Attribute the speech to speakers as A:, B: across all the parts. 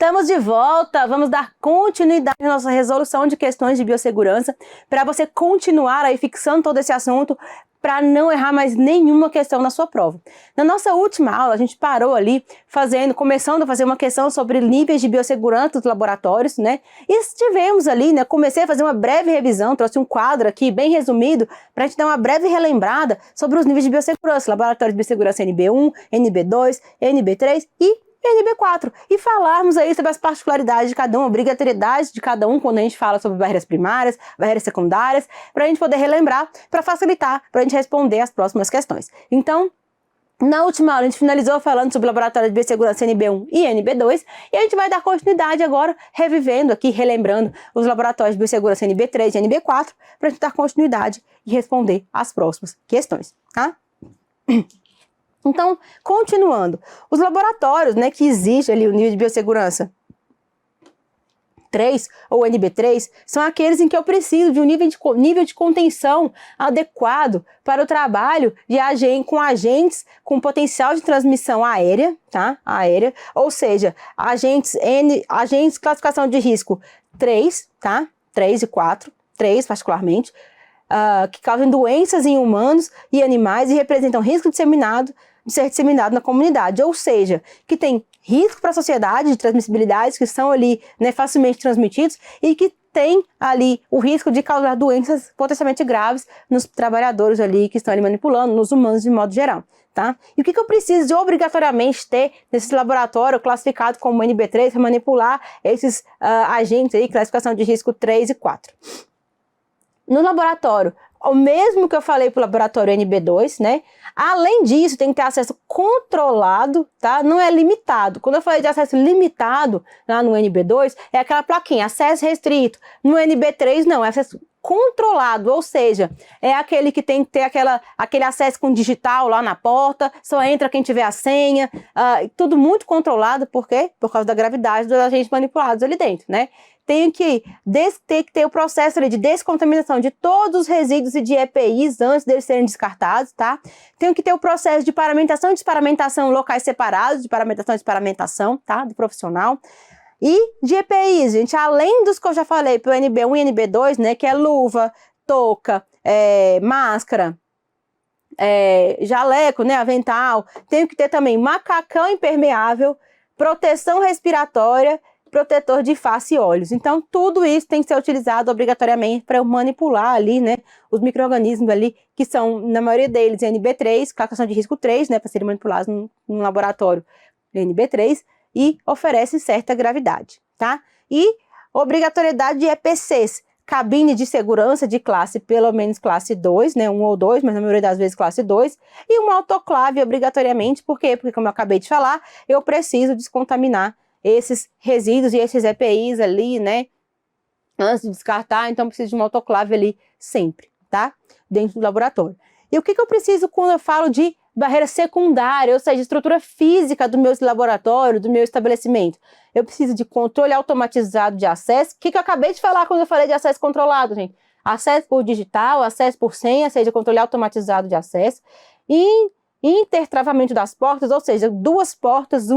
A: Estamos de volta, vamos dar continuidade à nossa resolução de questões de biossegurança para você continuar aí fixando todo esse assunto para não errar mais nenhuma questão na sua prova. Na nossa última aula, a gente parou ali começando a fazer uma questão sobre níveis de biossegurança dos laboratórios, né? E tivemos ali, né? Comecei a fazer uma breve revisão, trouxe um quadro aqui bem resumido para a gente dar uma breve relembrada sobre os níveis de biossegurança, laboratórios de biossegurança NB1, NB2, NB3 e NB4, e falarmos aí sobre as particularidades de cada um, a obrigatoriedade de cada um quando a gente fala sobre barreiras primárias, barreiras secundárias, para a gente poder relembrar, para facilitar, para a gente responder as próximas questões. Então, na última aula a gente finalizou falando sobre o laboratório de biossegurança NB1 e NB2, e a gente vai dar continuidade agora, revivendo aqui, relembrando os laboratórios de biossegurança NB3 e NB4, para a gente dar continuidade e responder as próximas questões, tá? Então, continuando, os laboratórios, né, que exigem ali o nível de biossegurança 3 ou NB3 são aqueles em que eu preciso de um nível de contenção adequado para o trabalho com agentes com potencial de transmissão aérea, tá? Ou seja, agentes classificação de risco 3, tá? 3 e 4, 3 particularmente, que causam doenças em humanos e animais e representam risco de ser disseminado na comunidade, ou seja, que tem risco para a sociedade de transmissibilidades que são ali, né, facilmente transmitidos e que tem ali o risco de causar doenças potencialmente graves nos trabalhadores ali que estão ali manipulando, nos humanos de modo geral, tá? E o que eu preciso de obrigatoriamente ter nesse laboratório classificado como NB3 para manipular esses agentes aí, classificação de risco 3 e 4? No laboratório, o mesmo que eu falei para o laboratório NB2, né? Além disso, tem que ter acesso controlado, tá? Não é limitado. Quando eu falei de acesso limitado lá no NB2, é aquela plaquinha, acesso restrito. No NB3, não, é acesso controlado, ou seja, é aquele que tem que ter aquele acesso com digital lá na porta, só entra quem tiver a senha, tudo muito controlado, por quê? Por causa da gravidade dos agentes manipulados ali dentro, né? Tem que ter o processo ali de descontaminação de todos os resíduos e de EPIs antes deles serem descartados, tá? Tem que ter o processo de paramentação e desparamentação em locais separados, de paramentação e desparamentação, tá? Do profissional. E de EPIs, gente, além dos que eu já falei para o NB1 e NB2, né? Que é luva, touca, máscara, jaleco, né? Avental. Tem que ter também macacão impermeável, proteção respiratória, protetor de face e olhos. Então, tudo isso tem que ser utilizado obrigatoriamente para eu manipular ali, né, os micro-organismos ali, que são, na maioria deles, NB3, classificação de risco 3, né, para serem manipulados num laboratório NB3, e oferece certa gravidade, tá? E obrigatoriedade de EPCs, cabine de segurança de classe, pelo menos classe 2, né, 1 ou 2, mas na maioria das vezes classe 2, e uma autoclave obrigatoriamente, por quê? Porque, como eu acabei de falar, eu preciso descontaminar esses resíduos e esses EPIs ali, né, antes de descartar, então preciso de uma autoclave ali sempre, tá? Dentro do laboratório. E o que eu preciso quando eu falo de barreira secundária, ou seja, estrutura física do meu laboratório, do meu estabelecimento? Eu preciso de controle automatizado de acesso. O que eu acabei de falar quando eu falei de acesso controlado, gente? Acesso por digital, acesso por senha, seja controle automatizado de acesso, e intertravamento das portas, ou seja, duas portas,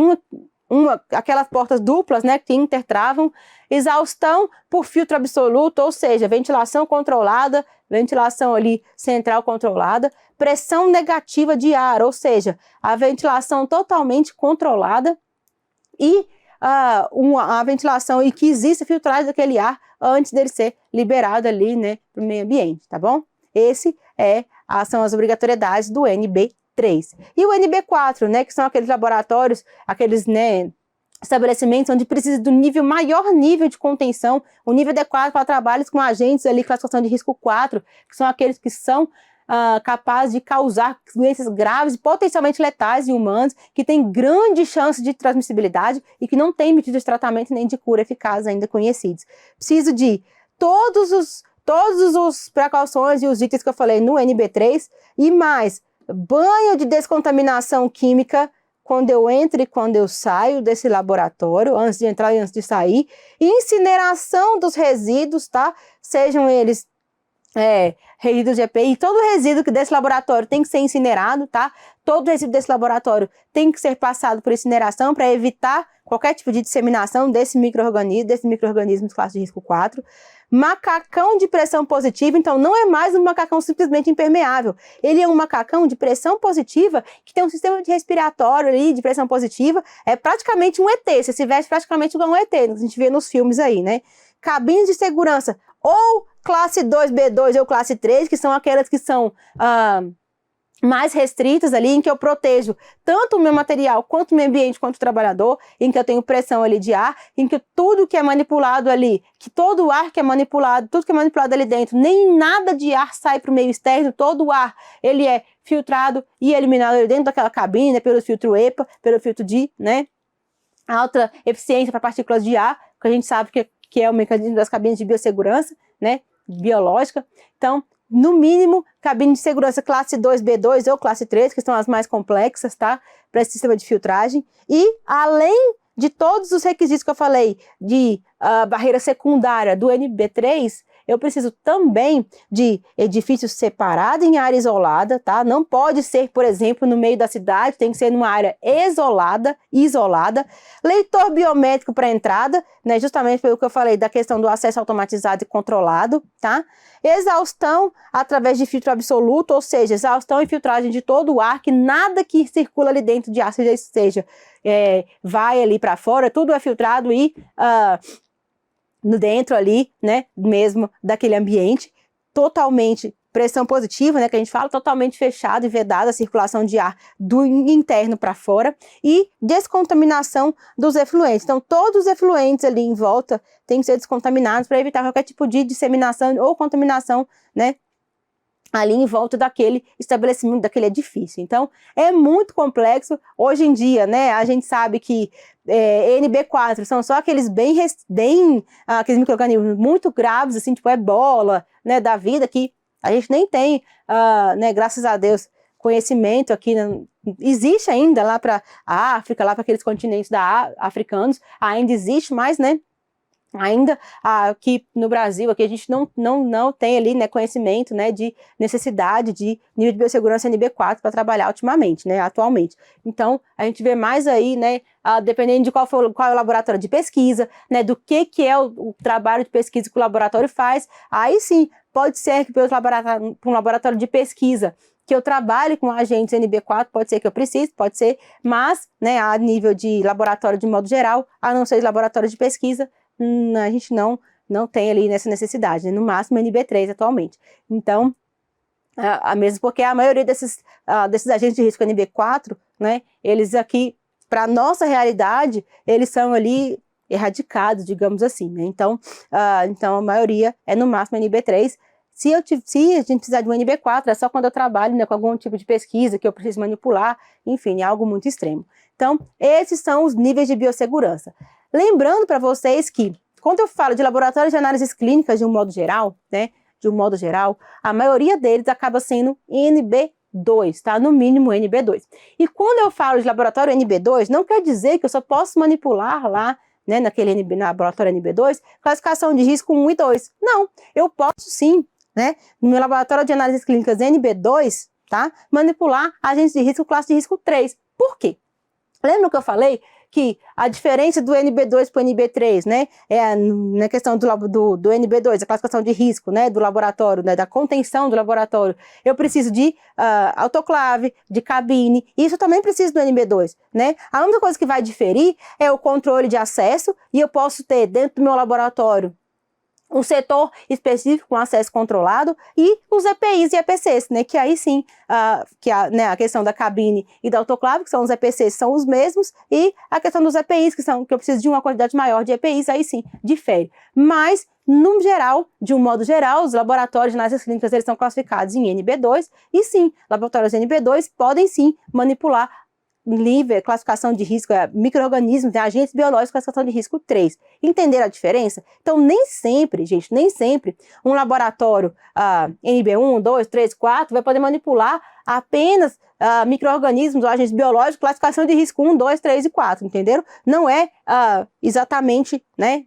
A: aquelas portas duplas, né, que intertravam, exaustão por filtro absoluto, ou seja, ventilação controlada, ventilação ali central controlada, pressão negativa de ar, ou seja, a ventilação totalmente controlada e a ventilação e que existe filtragem daquele ar antes dele ser liberado ali, né, para o meio ambiente, tá bom? São as obrigatoriedades do NB3. E o NB4, né, que são aqueles laboratórios, aqueles, né, estabelecimentos onde precisa do maior nível de contenção, o nível adequado para trabalhos com agentes ali, classificação de risco 4, que são aqueles que são capazes de causar doenças graves e potencialmente letais em humanos, que têm grande chance de transmissibilidade e que não têm medidas de tratamento nem de cura eficazes ainda conhecidos. Preciso de todos os precauções e os itens que eu falei no NB3 e mais banho de descontaminação química quando eu entro e quando eu saio desse laboratório, antes de entrar e antes de sair, incineração dos resíduos, tá? Sejam eles resíduos de EPI, todo resíduo desse laboratório tem que ser incinerado, tá? Todo resíduo desse laboratório tem que ser passado por incineração para evitar qualquer tipo de disseminação desse micro-organismo de classe de risco 4. Macacão de pressão positiva, então não é mais um macacão simplesmente impermeável. Ele é um macacão de pressão positiva que tem um sistema de respiratório ali, de pressão positiva, é praticamente um ET, você se veste praticamente igual um ET, a gente vê nos filmes aí, né? Cabines de segurança, ou classe 2, B2 ou classe 3, que são aquelas que são mais restritas ali, em que eu protejo tanto o meu material, quanto o meio ambiente, quanto o trabalhador, em que eu tenho pressão ali de ar, em que tudo que é manipulado ali, que todo o ar que é manipulado, tudo que é manipulado ali dentro, nem nada de ar sai para o meio externo, todo o ar, ele é filtrado e eliminado ali dentro daquela cabine, né, pelo filtro EPA, pelo filtro de, né, alta eficiência para partículas de ar, que a gente sabe que é o mecanismo das cabines de biossegurança, né, biológica. Então, no mínimo, cabine de segurança classe 2, B2 ou classe 3, que são as mais complexas, tá? Para esse sistema de filtragem. E, além de todos os requisitos que eu falei de barreira secundária do NB3, eu preciso também de edifícios separados em área isolada, tá? Não pode ser, por exemplo, no meio da cidade, tem que ser numa área isolada. Leitor biométrico para entrada, né? Justamente pelo que eu falei da questão do acesso automatizado e controlado, tá? Exaustão através de filtro absoluto, ou seja, exaustão e filtragem de todo o ar, que nada que circula ali dentro de ar, seja vai ali para fora, tudo é filtrado e no dentro ali, né, mesmo daquele ambiente, totalmente pressão positiva, né, que a gente fala, totalmente fechado e vedada a circulação de ar do interno para fora, e descontaminação dos efluentes. Então, todos os efluentes ali em volta têm que ser descontaminados para evitar qualquer tipo de disseminação ou contaminação, né, ali em volta daquele estabelecimento, daquele edifício. Então, é muito complexo. Hoje em dia, né, a gente sabe que NB4 são só aqueles aqueles micro-organismos muito graves, assim, tipo ebola, né, da vida, que a gente nem tem, né, graças a Deus, conhecimento aqui, existe ainda lá para a África, lá para aqueles continentes africanos, ainda existe, mas, né, ainda aqui no Brasil, aqui a gente não tem ali, né, conhecimento, né, de necessidade de nível de biossegurança NB4 para trabalhar atualmente. Então, a gente vê mais aí, né, dependendo de qual é o laboratório de pesquisa, né, do que é o trabalho de pesquisa que o laboratório faz, aí sim, pode ser que para um laboratório de pesquisa que eu trabalhe com agentes NB4, pode ser que eu precise, pode ser, mas, né, a nível de laboratório de modo geral, a não ser de laboratório de pesquisa, a gente não tem ali nessa necessidade, né? No máximo NB3 atualmente. Então, mesmo porque a maioria desses agentes de risco NB4, né, eles aqui, para nossa realidade, eles são ali erradicados, digamos assim, né? Então, a maioria é no máximo NB3. Se a gente precisar de um NB4, é só quando eu trabalho, né, com algum tipo de pesquisa que eu preciso manipular, enfim, é algo muito extremo. Então, esses são os níveis de biossegurança. Lembrando para vocês que, quando eu falo de laboratórios de análises clínicas de um modo geral, né, a maioria deles acaba sendo NB2, tá? No mínimo NB2. E quando eu falo de laboratório NB2, não quer dizer que eu só posso manipular lá, né, na laboratório NB2, classificação de risco 1 e 2. Não, eu posso sim, né, no meu laboratório de análises clínicas NB2, tá, manipular agentes de risco classe de risco 3. Por quê? Lembra que eu falei que a diferença do NB2 para o NB3, né, na questão do NB2, a classificação de risco, né, do laboratório, né, da contenção do laboratório, eu preciso de autoclave, de cabine, e isso eu também preciso do NB2, né? A única coisa que vai diferir é o controle de acesso, e eu posso ter dentro do meu laboratório um setor específico com acesso controlado e os EPIs e EPCs, né, que aí sim, né, a questão da cabine e da autoclave, que são os EPCs, são os mesmos, e a questão dos EPIs, que eu preciso de uma quantidade maior de EPIs, aí sim, difere. Mas, no geral, de um modo geral, os laboratórios de análises clínicas, eles são classificados em NB2, e sim, laboratórios NB2 podem sim manipular nível, classificação de risco, micro-organismos, agentes biológicos, classificação de risco 3. Entenderam a diferença? Então, nem sempre, gente, um laboratório NB1, 2, 3, 4 vai poder manipular apenas micro-organismos ou agentes biológicos, classificação de risco 1, 2, 3 e 4, entenderam? Não é exatamente, né,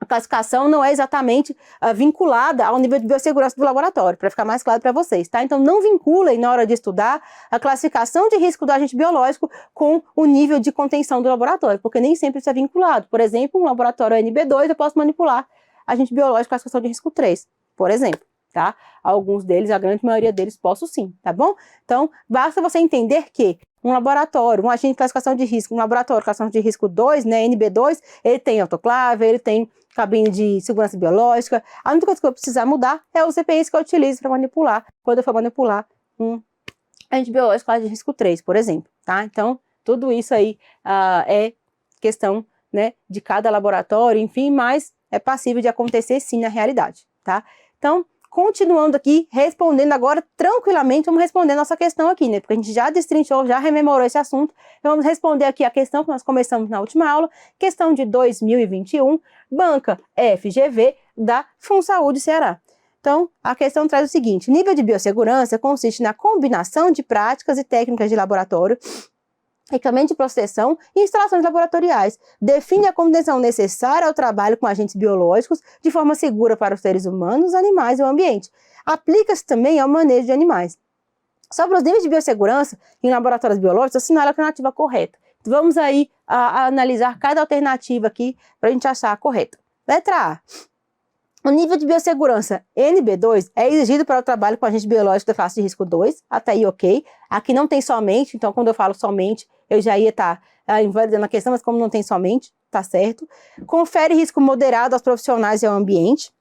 A: classificação não é exatamente vinculada ao nível de biossegurança do laboratório, para ficar mais claro para vocês, tá? Então, não vinculem na hora de estudar a classificação de risco do agente biológico com o nível de contenção do laboratório, porque nem sempre isso é vinculado. Por exemplo, um laboratório NB2, eu posso manipular agente biológico classificação de risco 3, por exemplo, tá? Alguns deles, a grande maioria deles, posso sim, tá bom? Então, basta você entender que um laboratório, um agente de classificação de risco, um laboratório de classificação de risco 2, né, NB2, ele tem autoclave, ele tem cabine de segurança biológica. A única coisa que eu precisar mudar é os EPIs que eu utilizo para manipular, quando eu for manipular um agente biológico classe de risco 3, por exemplo, tá? Então, tudo isso aí é questão, né, de cada laboratório, enfim, mas é passível de acontecer sim na realidade, tá? Então, continuando aqui, respondendo agora tranquilamente, vamos responder nossa questão aqui, né? Porque a gente já destrinchou, já rememorou esse assunto. Então, vamos responder aqui a questão que nós começamos na última aula, questão de 2021, banca FGV da FunSaúde Ceará. Então, a questão traz o seguinte: nível de biossegurança consiste na combinação de práticas e técnicas de laboratório, equipamento de proteção e instalações laboratoriais. Define a condição necessária ao trabalho com agentes biológicos de forma segura para os seres humanos, animais e o ambiente. Aplica-se também ao manejo de animais. Sobre os níveis de biossegurança em laboratórios biológicos, assinale a alternativa correta. Vamos aí a analisar cada alternativa aqui para a gente achar a correta. Letra A. O nível de biossegurança NB2 é exigido para o trabalho com agente biológico da classe de risco 2, até aí ok. Aqui não tem somente, então quando eu falo somente, eu já ia estar invalidando a questão, mas como não tem somente, tá certo. Confere risco moderado aos profissionais e ao ambiente.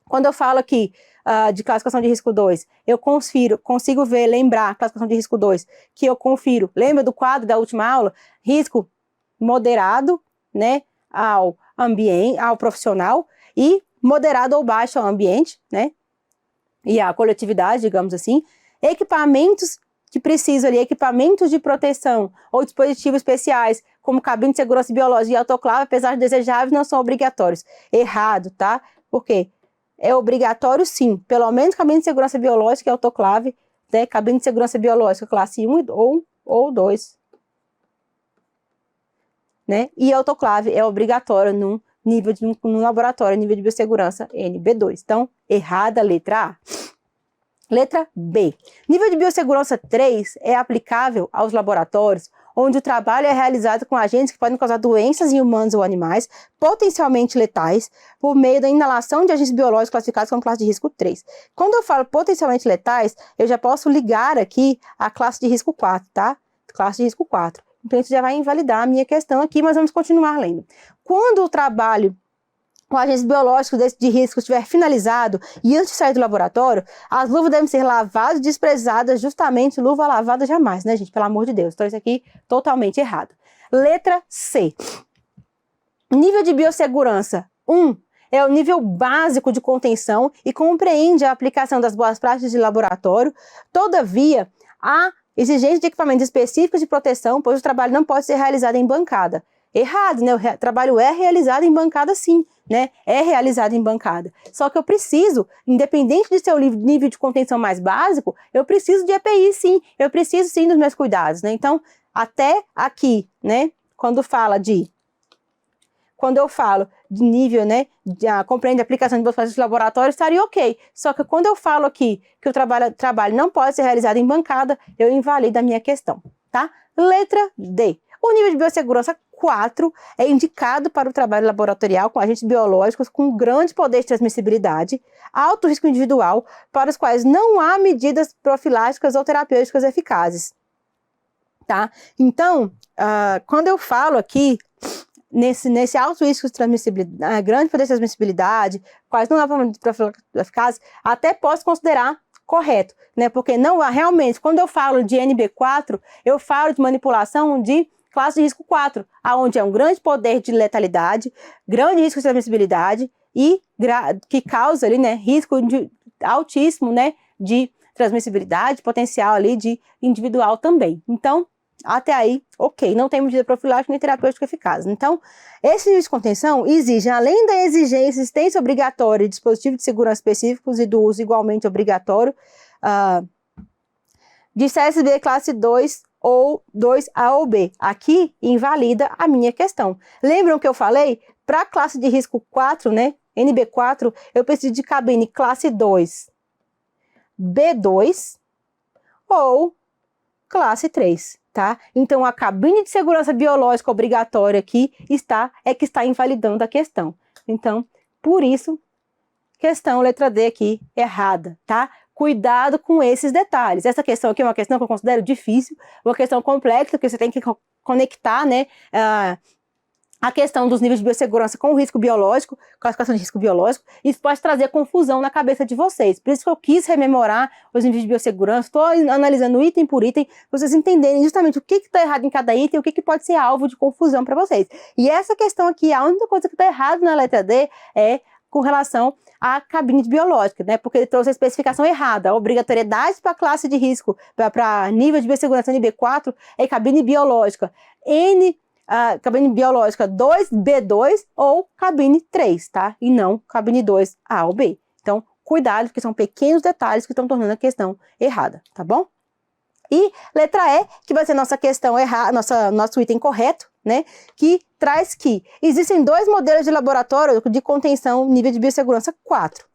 A: Quando eu falo aqui de classificação de risco 2, eu consigo ver, lembrar a classificação de risco 2, que eu confiro, lembra do quadro da última aula? Risco moderado, né, ao ambiente, ao profissional, e moderado ou baixo ao ambiente, né, e à coletividade, digamos assim. Equipamentos que precisam ali, equipamentos de proteção ou dispositivos especiais, como cabine de segurança biológica e autoclave, apesar de desejáveis, não são obrigatórios. Errado, tá? Por quê? É obrigatório sim, pelo menos cabine de segurança biológica e autoclave, né? Cabine de segurança biológica classe 1 ou 2, né? E autoclave é obrigatório num laboratório, nível de biossegurança NB2. Então, errada a letra A. Letra B. Nível de biossegurança 3 é aplicável aos laboratórios onde o trabalho é realizado com agentes que podem causar doenças em humanos ou animais, potencialmente letais, por meio da inalação de agentes biológicos classificados como classe de risco 3. Quando eu falo potencialmente letais, eu já posso ligar aqui a classe de risco 4, tá? Classe de risco 4. Então, isso já vai invalidar a minha questão aqui, mas vamos continuar lendo. Quando o trabalho com agentes biológicos de risco estiver finalizado e antes de sair do laboratório, as luvas devem ser lavadas e desprezadas, justamente luva lavada jamais, né, gente? Pelo amor de Deus. Então, isso aqui totalmente errado. Letra C. Nível de biossegurança 1 é o nível básico de contenção e compreende a aplicação das boas práticas de laboratório. Todavia, há exigência de equipamentos específicos de proteção, pois o trabalho não pode ser realizado em bancada. Errado, né? O trabalho é realizado em bancada sim, né? É realizado em bancada. Só que eu preciso, independente de ser o nível de contenção mais básico, eu preciso de EPI sim, eu preciso sim dos meus cuidados, né? Então, até aqui, né? Quando eu falo de nível, né, compreende a aplicação de boas práticas de laboratório, estaria ok. Só que quando eu falo aqui que o trabalho não pode ser realizado em bancada, eu invalido a minha questão, tá? Letra D. O nível de biossegurança 4 é indicado para o trabalho laboratorial com agentes biológicos com grande poder de transmissibilidade, alto risco individual, para os quais não há medidas profiláticas ou terapêuticas eficazes, tá? Então, quando eu falo aqui nesse alto risco de transmissibilidade, grande poder de transmissibilidade, quais não há medidas profiláticas eficazes, até posso considerar correto, né? Porque não há realmente, quando eu falo de NB4, eu falo de manipulação de classe de risco 4, onde é um grande poder de letalidade, grande risco de transmissibilidade e que causa ali, né, risco altíssimo, né, de transmissibilidade, potencial ali de individual também. Então, até aí, ok, não tem medida profilática nem terapêutica eficaz. Então, esse nível de contenção exige, além da exigência existência obrigatória de dispositivos de segurança específicos e do uso igualmente obrigatório de CSB classe 2 ou 2A ou B. Aqui invalida a minha questão. Lembram que eu falei? Para a classe de risco 4, né, NB4, eu preciso de cabine classe 2, B2 ou classe 3, tá? Então, a cabine de segurança biológica obrigatória aqui que está invalidando a questão. Então, por isso, questão letra D aqui errada, tá? Cuidado com esses detalhes. Essa questão aqui é uma questão que eu considero difícil, uma questão complexa, que você tem que conectar, né, a questão dos níveis de biossegurança com o risco biológico, classificação de risco biológico. Isso pode trazer confusão na cabeça de vocês. Por isso que eu quis rememorar os níveis de biossegurança, estou analisando item por item, para vocês entenderem justamente o que está errado em cada item e o que pode ser alvo de confusão para vocês. E essa questão aqui, a única coisa que está errada na letra D é com relação à cabine biológica, né? Porque ele trouxe a especificação errada. A obrigatoriedade para a classe de risco, para nível de biossegurança NB4, é cabine biológica cabine biológica 2B2 ou cabine 3, tá? E não cabine 2A ou B. Então, cuidado, porque são pequenos detalhes que estão tornando a questão errada, tá bom? E letra E, que vai ser nossa questão errada, nosso item correto, né? Que traz que existem 2 modelos de laboratório de contenção nível de biossegurança 4.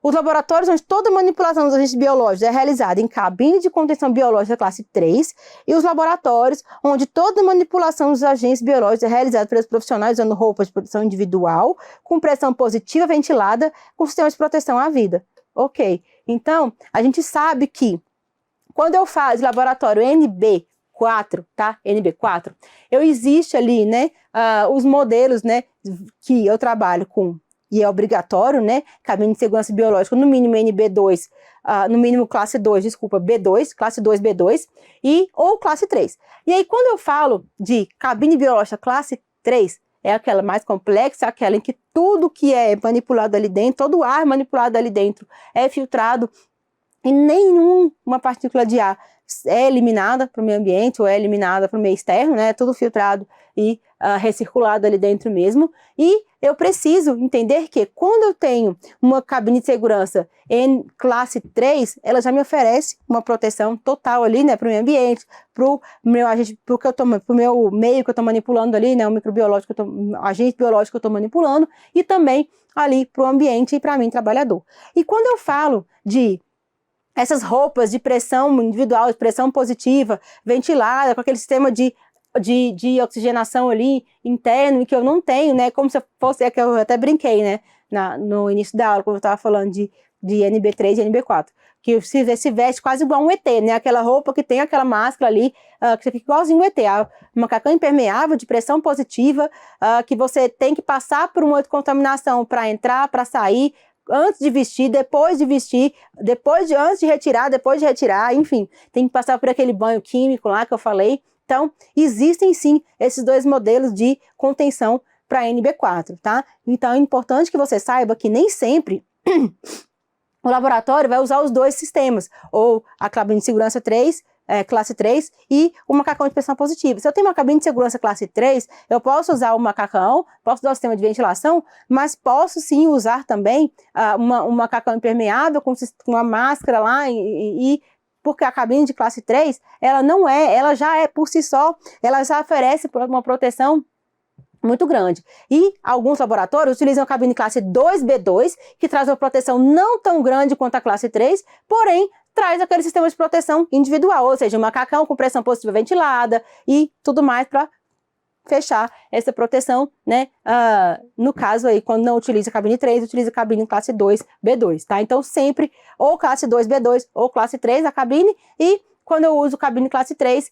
A: Os laboratórios onde toda manipulação dos agentes biológicos é realizada em cabine de contenção biológica classe 3 e os laboratórios onde toda manipulação dos agentes biológicos é realizada pelos profissionais usando roupas de proteção individual, com pressão positiva ventilada, com sistema de proteção à vida. Ok, então a gente sabe que quando eu falo de laboratório NB4, tá? NB4, existe ali, né, os modelos, né, que eu trabalho com, e é obrigatório, né, cabine de segurança biológica, no mínimo NB2, no mínimo classe 2, desculpa, B2, classe 2, B2, ou classe 3. E aí, quando eu falo de cabine biológica classe 3, é aquela mais complexa, aquela em que tudo que é manipulado ali dentro, todo o ar manipulado ali dentro é filtrado, e nenhuma partícula de ar é eliminada para o meio ambiente ou é eliminada para o meio externo, né? É tudo filtrado e recirculado ali dentro mesmo. E eu preciso entender que quando eu tenho uma cabine de segurança em classe 3, ela já me oferece uma proteção total ali, né, para o meio ambiente, para o meu agente, pro meu meio que eu estou manipulando ali, né, o microbiológico, agente biológico que eu estou manipulando, e também ali para o ambiente e para mim, trabalhador. E quando eu falo de essas roupas de pressão individual, de pressão positiva, ventilada, com aquele sistema de oxigenação ali interno, e que eu não tenho, né, como se fosse, é que eu até brinquei, né, no início da aula, quando eu estava falando de NB3 e NB4, que se veste quase igual um ET, né, aquela roupa que tem aquela máscara ali, que você fica igualzinho um ET, macacão impermeável, de pressão positiva, que você tem que passar por uma contaminação para entrar, para sair, antes de vestir, depois de vestir, antes de retirar, depois de retirar, enfim, tem que passar por aquele banho químico lá que eu falei. Então, existem sim esses 2 modelos de contenção para NB4, tá? Então, é importante que você saiba que nem sempre o laboratório vai usar os 2 sistemas, ou a cabine de segurança 3, classe 3, e o macacão de pressão positiva. Se eu tenho uma cabine de segurança classe 3, eu posso usar o sistema de ventilação, mas posso sim usar também um macacão impermeável com uma máscara lá, porque a cabine de classe 3, ela já é por si só, ela já oferece uma proteção muito grande. E alguns laboratórios utilizam a cabine classe 2B2, que traz uma proteção não tão grande quanto a classe 3, porém traz aquele sistema de proteção individual, ou seja, um macacão com pressão positiva ventilada e tudo mais para fechar essa proteção, né? No caso aí, quando não utiliza a cabine 3, utiliza a cabine classe 2B2, tá? Então, sempre ou classe 2B2 ou classe 3 a cabine, e quando eu uso cabine classe 3,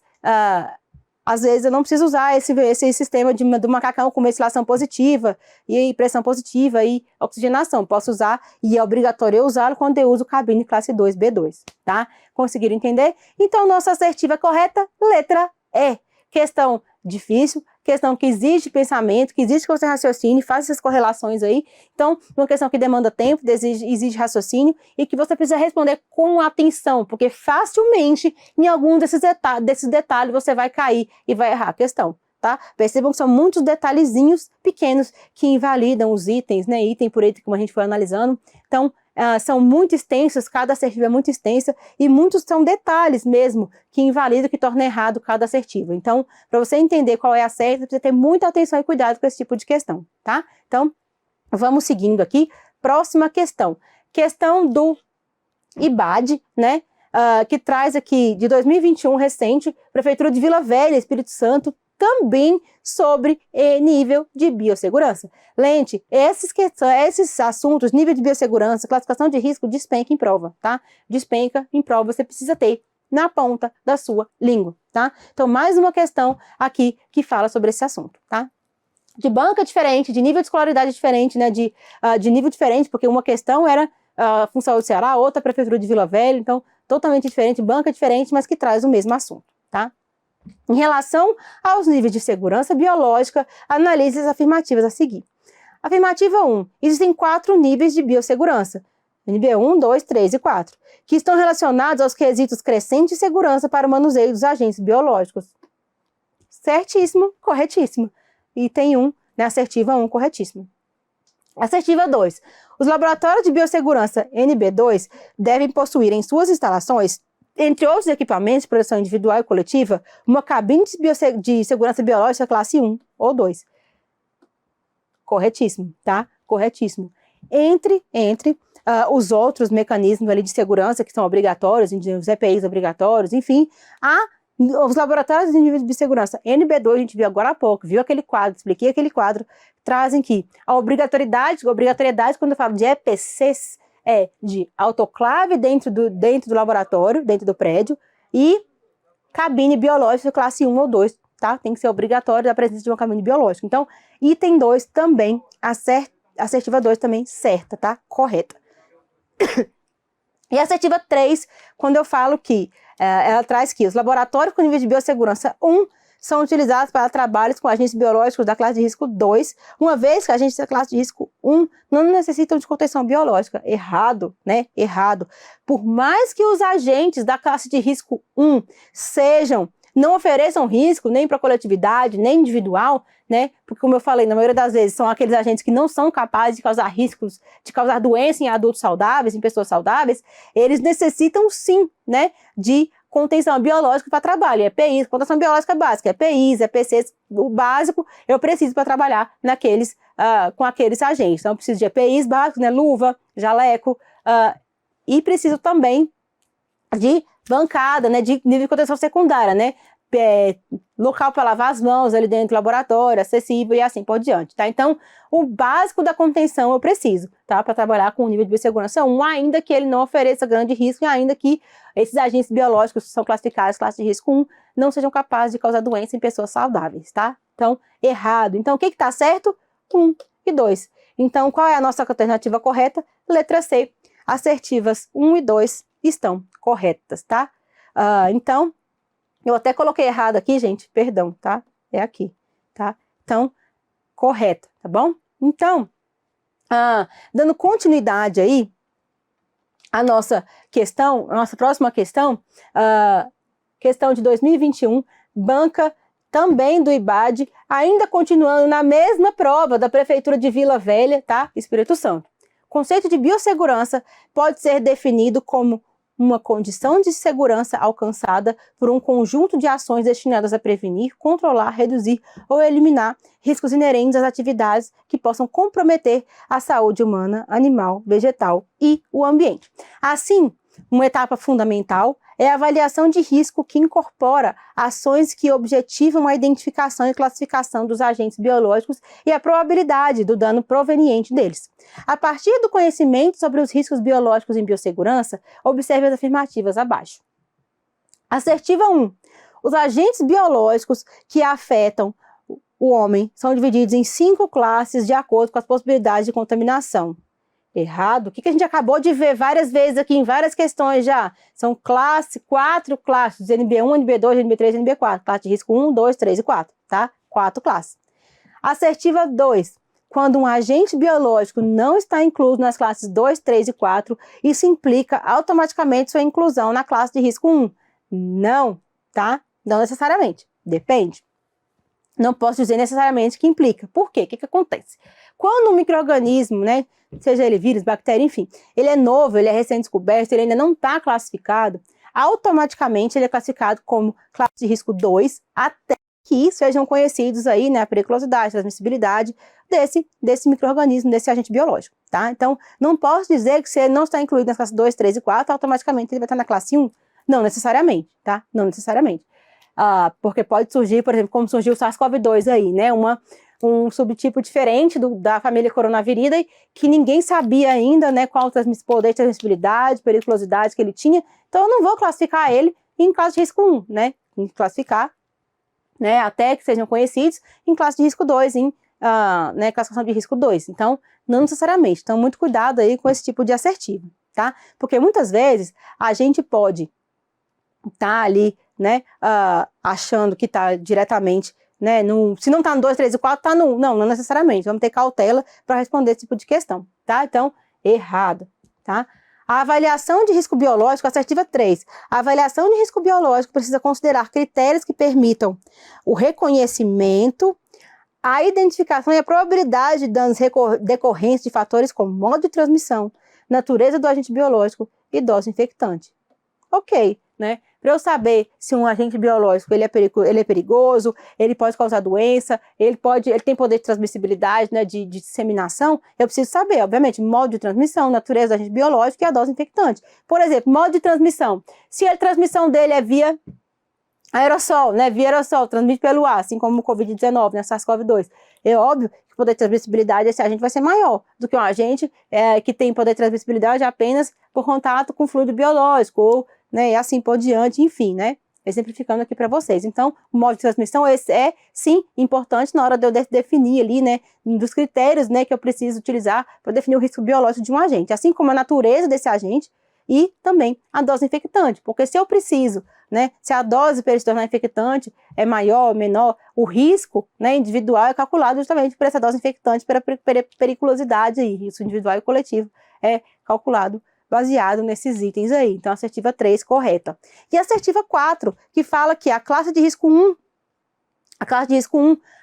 A: às vezes eu não preciso usar esse sistema do macacão com ventilação positiva e pressão positiva e oxigenação. Posso usar, e é obrigatório eu usá-lo quando eu uso cabine classe 2B2, tá? Conseguiram entender? Então, nossa assertiva correta, letra E. Questão difícil, questão que exige pensamento, que exige que você raciocine, faça essas correlações aí. Então, uma questão que demanda tempo, exige raciocínio, e que você precisa responder com atenção, porque facilmente, em algum desses detalhes, você vai cair e vai errar a questão, tá? Percebam que são muitos detalhezinhos pequenos que invalidam os itens, né? Item por item, como a gente foi analisando. Então, são muito extensos, cada assertiva é muito extensa, e muitos são detalhes mesmo que invalidam, que tornam errado cada assertiva. Então, para você entender qual é a certa, você precisa ter muita atenção e cuidado com esse tipo de questão, tá? Então, vamos seguindo aqui. Próxima questão. Questão do IBAD, né? Que traz aqui, de 2021, recente, Prefeitura de Vila Velha, Espírito Santo, também sobre nível de biossegurança. Lente, esses assuntos, nível de biossegurança, classificação de risco, despenca em prova, tá? Despenca em prova, você precisa ter na ponta da sua língua, tá? Então, mais uma questão aqui que fala sobre esse assunto, tá? De banca diferente, de nível de escolaridade diferente, né? De nível diferente, porque uma questão era Função do Ceará, outra Prefeitura de Vila Velha, então, totalmente diferente, banca diferente, mas que traz o mesmo assunto, tá? Em relação aos níveis de segurança biológica, analise as afirmativas a seguir. Afirmativa 1. Existem 4 níveis de biossegurança, NB1, 2, 3 e 4, que estão relacionados aos quesitos crescentes de segurança para o manuseio dos agentes biológicos. Certíssimo, corretíssimo. Item 1, né, assertiva 1, corretíssimo. Assertiva 2. Os laboratórios de biossegurança NB2 devem possuir em suas instalações, entre outros equipamentos de proteção individual e coletiva, uma cabine de segurança biológica classe 1 ou 2. Corretíssimo, tá? Corretíssimo. Entre os outros mecanismos ali de segurança que são obrigatórios, os EPIs obrigatórios, enfim, os laboratórios de nível de segurança NB2, a gente viu agora há pouco, viu aquele quadro, expliquei aquele quadro, trazem que a obrigatoriedade, quando eu falo de EPCs, é de autoclave dentro do laboratório, dentro do prédio, e cabine biológica classe 1 ou 2, tá? Tem que ser obrigatório a presença de uma cabine biológica. Então, item 2 também, assertiva 2 também certa, tá? Correta. E a assertiva 3, quando eu falo que ela traz que os laboratórios com nível de biossegurança 1 são utilizados para trabalhos com agentes biológicos da classe de risco 2, uma vez que agentes da classe de risco 1 não necessitam de contenção biológica. Errado, né? Errado. Por mais que os agentes da classe de risco 1 não ofereçam risco nem para a coletividade, nem individual, né? Porque, como eu falei, na maioria das vezes são aqueles agentes que não são capazes de causar riscos, de causar doença em adultos saudáveis, em pessoas saudáveis, eles necessitam sim, né, de contenção biológica para trabalho, EPIs, contenção biológica básica, EPIs, EPCs, o básico eu preciso para trabalhar com aqueles agentes. Então, eu preciso de EPIs básicos, né, luva, jaleco, e preciso também de bancada, né, de nível de contenção secundária, né, local para lavar as mãos ali dentro do laboratório, acessível e assim por diante, tá? Então, o básico da contenção eu preciso, tá? Para trabalhar com o nível de biossegurança 1, ainda que ele não ofereça grande risco e ainda que esses agentes biológicos que são classificados classe de risco 1 não sejam capazes de causar doença em pessoas saudáveis, tá? Então, errado. Então, o que está certo? 1 e 2. Então, qual é a nossa alternativa correta? Letra C. Assertivas 1 e 2 estão corretas, tá? Então, eu até coloquei errado aqui, gente, perdão, tá? É aqui, tá? Então, correto, tá bom? Então, dando continuidade aí, a nossa próxima questão, questão de 2021, banca também do IBAD, ainda continuando na mesma prova da Prefeitura de Vila Velha, tá? Espírito Santo. O conceito de biossegurança pode ser definido como uma condição de segurança alcançada por um conjunto de ações destinadas a prevenir, controlar, reduzir ou eliminar riscos inerentes às atividades que possam comprometer a saúde humana, animal, vegetal e o ambiente. Assim, uma etapa fundamental é a avaliação de risco que incorpora ações que objetivam a identificação e classificação dos agentes biológicos e a probabilidade do dano proveniente deles. A partir do conhecimento sobre os riscos biológicos em biossegurança, observe as afirmativas abaixo. Assertiva 1. Os agentes biológicos que afetam o homem são divididos em 5 classes de acordo com as possibilidades de contaminação. Errado. O que a gente acabou de ver várias vezes aqui em várias questões já? São 4 classes, NB1, NB2, NB3, NB4. Classe de risco 1, 2, 3 e 4, tá? 4 classes. Assertiva 2. Quando um agente biológico não está incluso nas classes 2, 3 e 4, isso implica automaticamente sua inclusão na classe de risco 1. Não, tá? Não necessariamente. Depende. não posso dizer necessariamente que implica. Por quê? O que acontece? Quando um micro-organismo, né, seja ele vírus, bactéria, enfim, ele é novo, ele é recém-descoberto, ele ainda não está classificado, automaticamente ele é classificado como classe de risco 2, até que sejam conhecidos aí, né, a periculosidade, a transmissibilidade desse micro-organismo, desse agente biológico, tá? Então, não posso dizer que se ele não está incluído nas classes 2, 3 e 4, automaticamente ele vai estar na classe 1. Não necessariamente, tá? Não necessariamente. Porque pode surgir, por exemplo, como surgiu o SARS-CoV-2 aí, né? Um subtipo diferente da família coronaviridae, que ninguém sabia ainda, né, qual o poder de transmissibilidade, periculosidade que ele tinha. Então, eu não vou classificar ele em classe de risco 1, né? Em classificar, né, até que sejam conhecidos, em classe de risco 2, né, classificação de risco 2. Então, não necessariamente. Então, muito cuidado aí com esse tipo de assertivo, tá? Porque muitas vezes a gente pode estar ali, né, achando que está diretamente, né, se não está no 2, 3 e 4, está no 1. Não necessariamente. Vamos ter cautela para responder esse tipo de questão, tá? Então, errado, tá? A avaliação de risco biológico, assertiva 3. A avaliação de risco biológico precisa considerar critérios que permitam o reconhecimento, a identificação e a probabilidade de danos decorrentes de fatores como modo de transmissão, natureza do agente biológico e dose infectante. Ok, né? Para eu saber se um agente biológico ele é perigoso, ele pode causar doença, ele tem poder de transmissibilidade, né, de disseminação, eu preciso saber, obviamente, modo de transmissão, natureza do agente biológico e a dose infectante. Por exemplo, modo de transmissão. Se a transmissão dele é via aerossol, né, via aerossol, transmite pelo ar, assim como o Covid-19, né, SARS-CoV-2. É óbvio que o poder de transmissibilidade desse agente vai ser maior do que um agente que tem poder de transmissibilidade apenas por contato com fluido biológico, ou, né, e assim por diante, enfim, né, exemplificando aqui para vocês. Então, o modo de transmissão é sim, importante na hora de eu definir ali, né, dos critérios, né, que eu preciso utilizar para definir o risco biológico de um agente, assim como a natureza desse agente e também a dose infectante, porque se eu preciso, né, se a dose para ele se tornar infectante é maior ou menor, o risco, né, individual é calculado justamente por essa dose infectante, pela periculosidade aí, risco individual e coletivo é calculado baseado nesses itens aí. Então, assertiva 3, correta. E a assertiva 4, que fala que a classe de risco 1,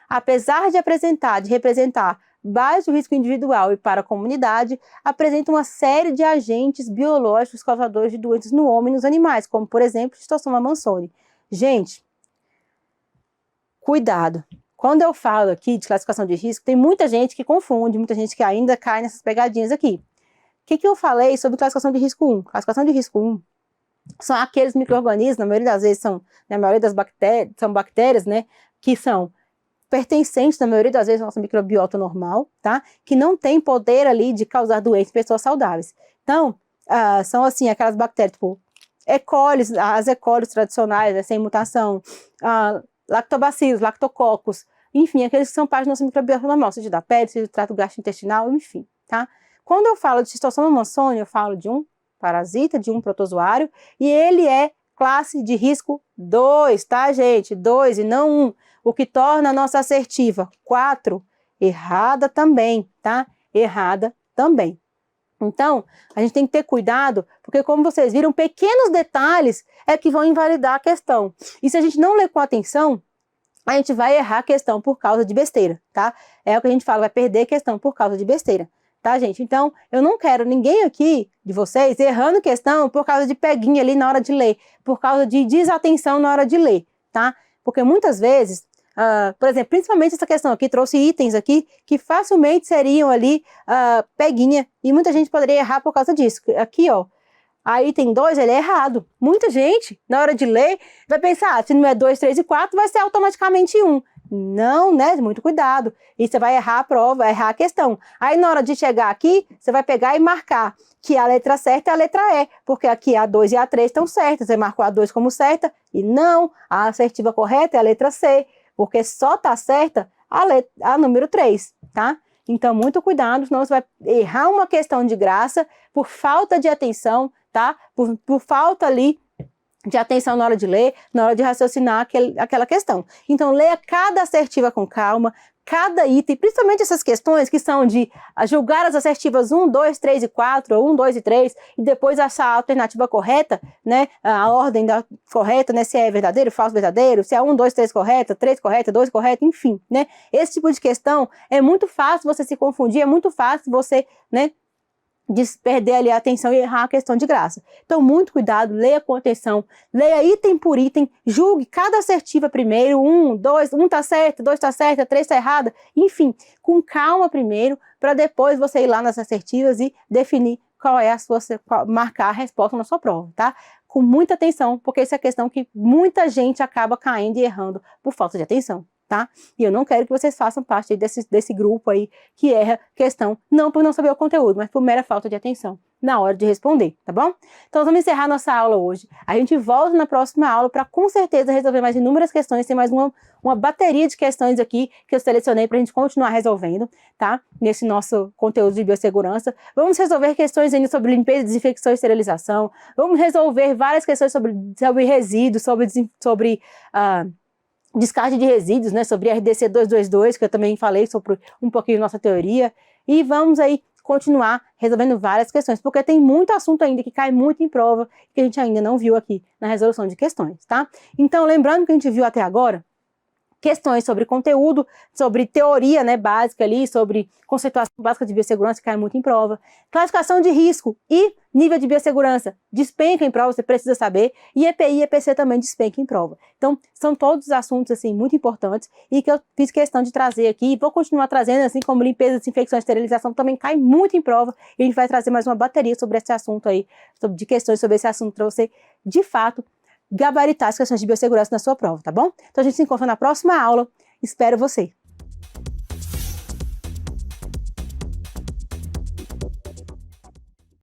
A: apesar de representar baixo risco individual e para a comunidade, apresenta uma série de agentes biológicos causadores de doenças no homem e nos animais, como, por exemplo, Schistosoma mansoni. Gente, cuidado. Quando eu falo aqui de classificação de risco, tem muita gente que confunde, muita gente que ainda cai nessas pegadinhas aqui. O que eu falei sobre classificação de risco 1? Classificação de risco 1 são aqueles micro-organismos, na maioria das vezes na maioria das bactérias, são bactérias, né, que são pertencentes, na maioria das vezes, à nossa microbiota normal, tá? Que não tem poder ali de causar doença em pessoas saudáveis. Então, são assim, aquelas bactérias, tipo, E. coli, as E. coli tradicionais, né, sem mutação, lactobacilos, lactococcus, enfim, aqueles que são parte da nossa microbiota normal, seja da pele, seja do trato gastrointestinal, enfim, tá? Quando eu falo de Schistosoma mansoni, eu falo de um parasita, de um protozoário, e ele é classe de risco 2, tá, gente? 2 e não 1. O que torna a nossa assertiva 4 errada também, tá? Errada também. Então, a gente tem que ter cuidado, porque como vocês viram, pequenos detalhes é que vão invalidar a questão. E se a gente não ler com atenção, a gente vai errar a questão por causa de besteira, tá? É o que a gente fala, vai perder a questão por causa de besteira. Tá, gente? Então, eu não quero ninguém aqui de vocês errando questão por causa de peguinha ali na hora de ler, por causa de desatenção na hora de ler, tá? Porque muitas vezes, por exemplo, principalmente essa questão aqui, trouxe itens aqui que facilmente seriam ali peguinha, e muita gente poderia errar por causa disso. Aqui, ó, a item 2, ele é errado. Muita gente, na hora de ler, vai pensar, se não é 2, 3 e 4, vai ser automaticamente 1. Não, né? Muito cuidado. E você vai errar a prova, vai errar a questão. Aí, na hora de chegar aqui, você vai pegar e marcar que a letra certa é a letra E, porque aqui a 2 e a 3 estão certas. Você marcou a 2 como certa e não. A assertiva correta é a letra C, porque só está certa a número 3, tá? Então, muito cuidado, senão você vai errar uma questão de graça por falta de atenção, tá? Por falta ali de atenção na hora de ler, na hora de raciocinar aquela questão. Então, leia cada assertiva com calma, cada item, principalmente essas questões que são de julgar as assertivas 1, 2, 3 e 4, ou 1, 2 e 3, e depois achar a alternativa correta, né, a ordem correta, né, se é verdadeiro, falso, verdadeiro, se é 1, 2, 3 correta, 3 correta, 2 correta, enfim, né, esse tipo de questão é muito fácil você se confundir, é muito fácil você, né, de perder ali a atenção e errar a questão de graça. Então, muito cuidado, leia com atenção, leia item por item, julgue cada assertiva primeiro, 1 tá certo, 2 tá certa, 3 tá errada, enfim, com calma primeiro, para depois você ir lá nas assertivas e definir qual é a sua, marcar a resposta na sua prova, tá? Com muita atenção, porque essa é a questão que muita gente acaba caindo e errando por falta de atenção. Tá? E eu não quero que vocês façam parte desse grupo aí que erra questão, não por não saber o conteúdo, mas por mera falta de atenção na hora de responder, tá bom? Então vamos encerrar nossa aula hoje. A gente volta na próxima aula para com certeza resolver mais inúmeras questões, tem mais uma bateria de questões aqui que eu selecionei para a gente continuar resolvendo, tá? Nesse nosso conteúdo de biossegurança. Vamos resolver questões ainda sobre limpeza, desinfecção e esterilização, vamos resolver várias questões sobre resíduos, sobre descarte de resíduos, né, sobre RDC 222, que eu também falei sobre um pouquinho da nossa teoria, e vamos aí continuar resolvendo várias questões, porque tem muito assunto ainda que cai muito em prova, que a gente ainda não viu aqui na resolução de questões, tá? Então, lembrando que a gente viu até agora, questões sobre conteúdo, sobre teoria, né, básica ali, sobre conceituação básica de biossegurança, que cai muito em prova, classificação de risco e nível de biossegurança, despenca em prova, você precisa saber, e EPI e EPC também despenca em prova. Então, são todos assuntos, assim, muito importantes e que eu fiz questão de trazer aqui, e vou continuar trazendo, assim como limpeza, desinfecção e esterilização também cai muito em prova, e a gente vai trazer mais uma bateria sobre esse assunto aí, de questões sobre esse assunto para você, de fato, gabaritar as questões de biossegurança na sua prova, tá bom? Então a gente se encontra na próxima aula, espero você!